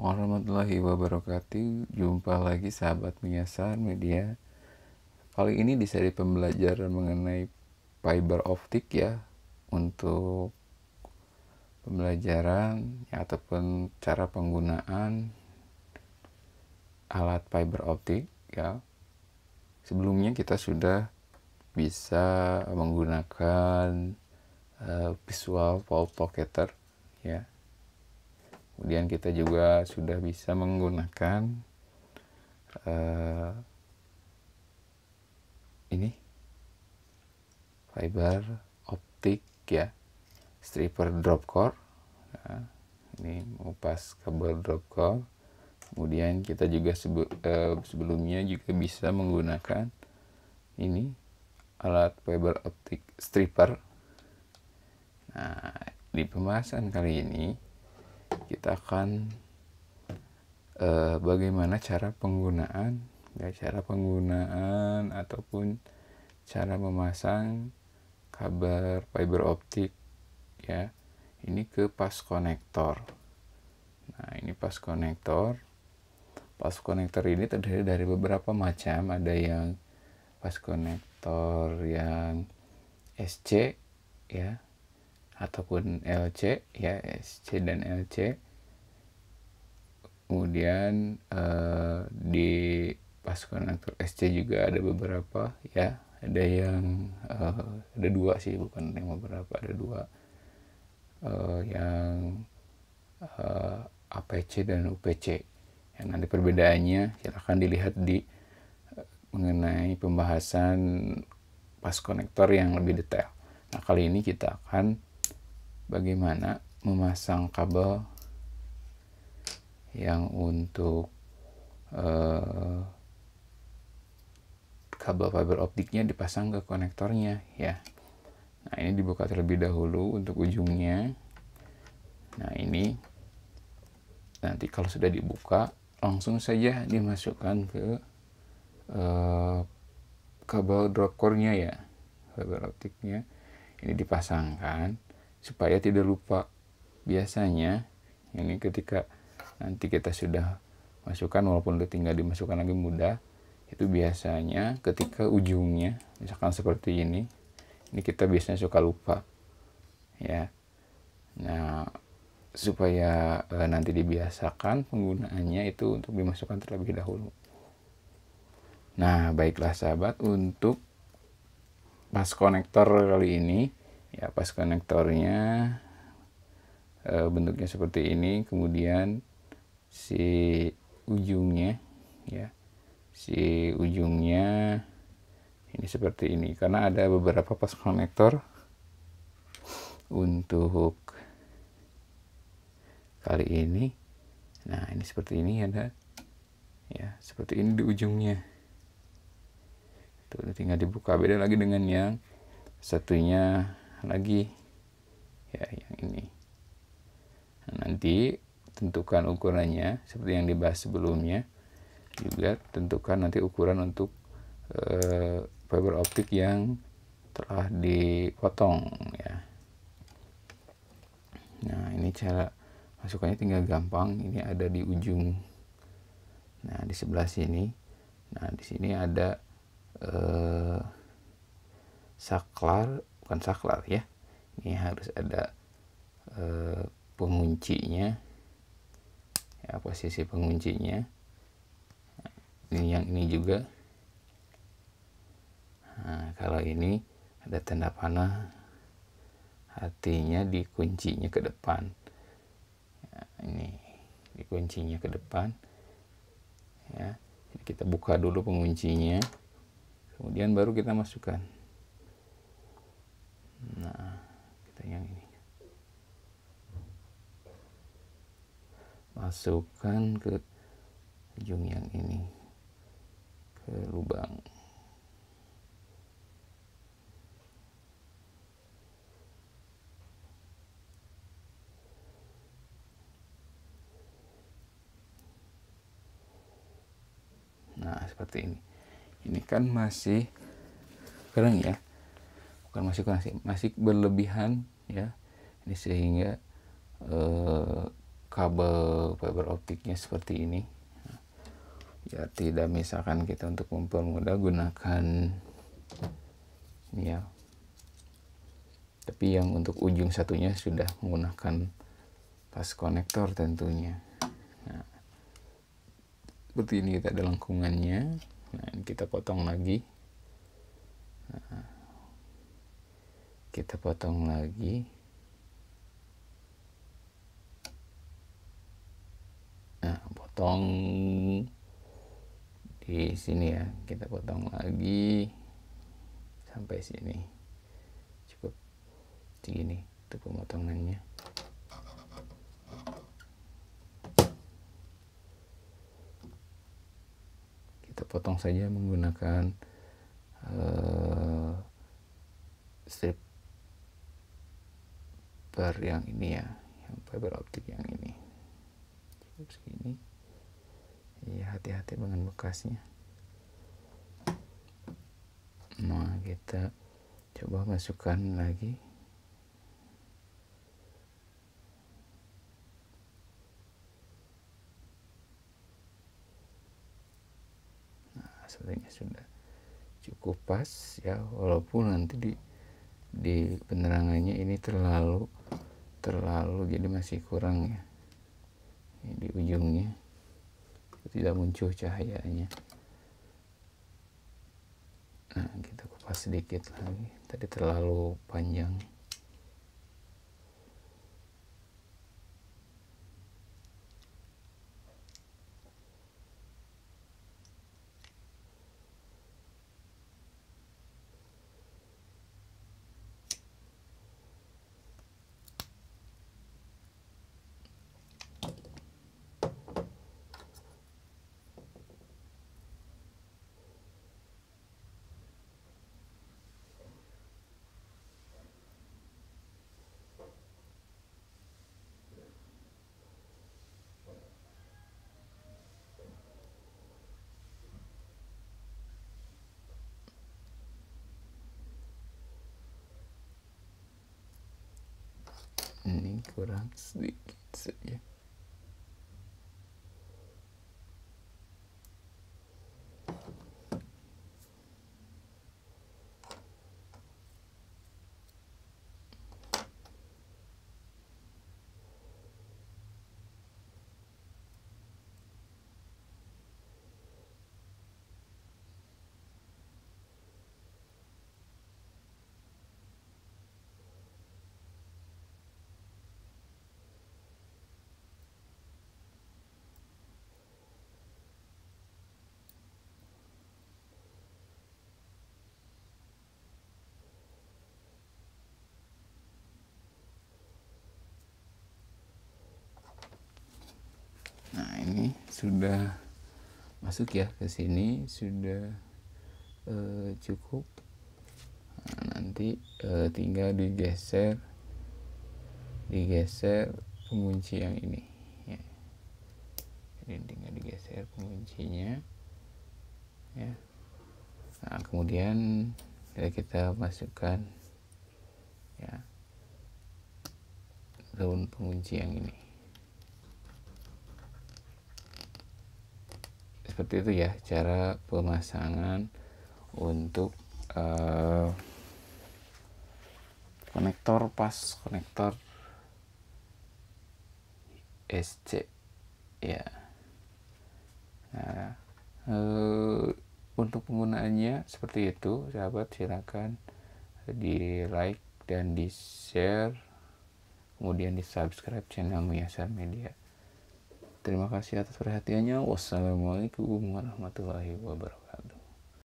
warahmatullahi wabarakatuh. Jumpa lagi sahabat menyasar media. Kali ini di seri pembelajaran mengenai fiber optik ya, untuk pembelajaran ya, ataupun cara penggunaan alat fiber optik ya. Sebelumnya kita sudah bisa menggunakan visual photometer ya. Kemudian kita juga sudah bisa menggunakan ini fiber optik ya, stripper drop core ya. Ini mengupas kabel drop core. Kemudian kita juga sebelumnya juga bisa menggunakan ini alat fiber optik stripper. Nah, di pembahasan kali ini kita akan bagaimana cara penggunaan ataupun cara memasang kabel fiber optik ya, ini ke pas konektor. Nah, ini pas konektor. Pas konektor ini terdiri dari beberapa macam. Ada yang pas konektor yang SC ya, ataupun LC ya, SC dan LC. Kemudian di pas konektor SC juga ada beberapa ya, ada yang ada dua sih, bukan yang beberapa, ada dua yang APC dan UPC. Yang nanti perbedaannya silahkan dilihat di mengenai pembahasan pas konektor yang lebih detail. Nah, kali ini kita akan bagaimana memasang kabel yang untuk kabel fiber optiknya dipasang ke konektornya ya. Nah, ini dibuka terlebih dahulu untuk ujungnya. Nah, ini nanti kalau sudah dibuka langsung saja dimasukkan ke kabel drop core-nya ya, fiber optiknya. Ini dipasangkan supaya tidak lupa. Biasanya ini ketika nanti kita sudah masukkan, walaupun udah tinggal dimasukkan lagi mudah, itu biasanya ketika ujungnya misalkan seperti ini kita biasanya suka lupa ya. Nah, supaya nanti dibiasakan penggunaannya itu untuk dimasukkan terlebih dahulu. Nah, baiklah sahabat, untuk pas konektor kali ini ya, pas konektornya bentuknya seperti ini. Kemudian si ujungnya ya, si ujungnya ini seperti ini, karena ada beberapa pas konektor. Untuk kali ini, nah ini seperti ini ada ya, seperti ini di ujungnya. Tuh, tinggal dibuka. Beda lagi dengan yang satunya lagi ya, yang ini. Nah, nanti tentukan ukurannya seperti yang dibahas sebelumnya. Juga tentukan nanti ukuran untuk fiber optik yang telah dipotong ya. Nah, ini cara masukkannya tinggal gampang. Ini ada di ujung, nah di sebelah sini. Nah, di sini ada saklar, bukan saklar ya, ini harus ada penguncinya ya, posisi penguncinya. Nah, ini yang ini juga. Nah, kalau ini ada tanda panah, artinya dikuncinya ke depan ya, ini dikuncinya ke depan ya. Jadi kita buka dulu penguncinya, kemudian baru kita masukkan. Nah, kita yang ini masukkan ke ujung yang ini, ke lubang. Nah, seperti ini. Ini kan masih kurang ya, bukan masih kurang sih, masih berlebihan ya. Ini sehingga kabel fiber optiknya seperti ini. Ya tidak, misalkan kita untuk mempermudah gunakan ini ya, tapi yang untuk ujung satunya sudah menggunakan pas konektor tentunya. Nah, seperti ini kita ada lengkungannya. Nah, kita potong lagi. Nah, kita potong lagi. Nah, potong di sini ya, kita potong lagi sampai sini, cukup segini untuk pemotongannya. Kita potong saja menggunakan strip yang ini ya, yang fiber optik yang ini, cukup segini ya, hati-hati dengan bekasnya. Nah, kita coba masukkan lagi. Nah, sepertinya sudah cukup pas ya, walaupun nanti di penerangannya ini terlalu jadi masih kurang ya, ini di ujungnya tidak muncul cahayanya. Nah, kita kupas sedikit lagi, tadi terlalu panjang. Ini kurang sedikit saja. Nah, ini sudah masuk ya ke sini, sudah cukup. Nah, nanti tinggal digeser pengunci yang ini ya. Jadi tinggal digeser penguncinya ya. Nah, kemudian kita masukkan ya daun pengunci yang ini. Seperti itu ya cara pemasangan untuk konektor SC ya. Nah, untuk penggunaannya seperti itu, sahabat. Silakan di like dan di share, kemudian di subscribe channel Miyasar Media. Terima kasih atas perhatiannya. Wassalamualaikum warahmatullahi wabarakatuh.